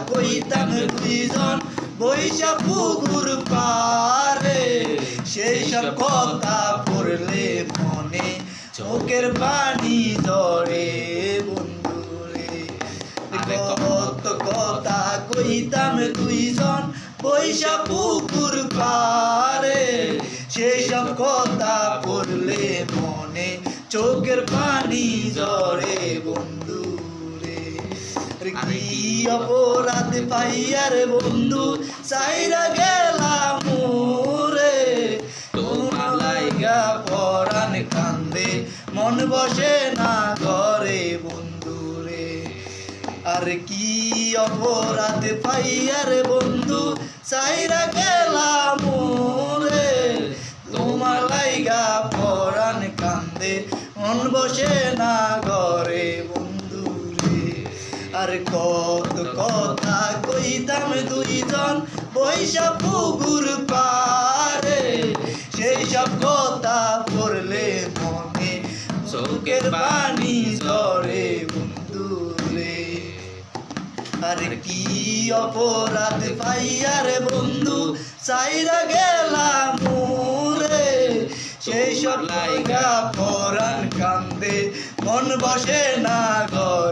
কইতাম দুইজন বৈশা পুকুর পারে, সেই সব কথা পড়লে মনে চোখের পানি ঝরে বন্ধুরে। কত কথা কইতাম দুইজন বৈশা পুকুর পারে, সেই সব কথা পড়লে মনে চোখের পানি ঝরে বন্ধুরে। কি অপরাধ পাইয়ার বন্ধু সাইরা গেলাম রে, তোমার লাইগা পরাণ কান্দে মন বসে না ঘরে বন্ধুরে। আর কি অপরাধ পাইয়ার বন্ধু সাইরা গেলাম রে, তোমার লাইগা পরাণ কান্দে মন বসে না ঘরে বন্ধুরে। আর কত কথা কইতাম দুইজন বৈশা পুকুর পারে, সেই সব কথা পড়লে মনে চোখের পানি ঝরে বন্ধুরে। আর কি অপরাধ পাইয়ার বন্ধু সাইরা গেলাম রে, সেই সব লাইগা পরাণ কান্দে মন বসে না ঘর।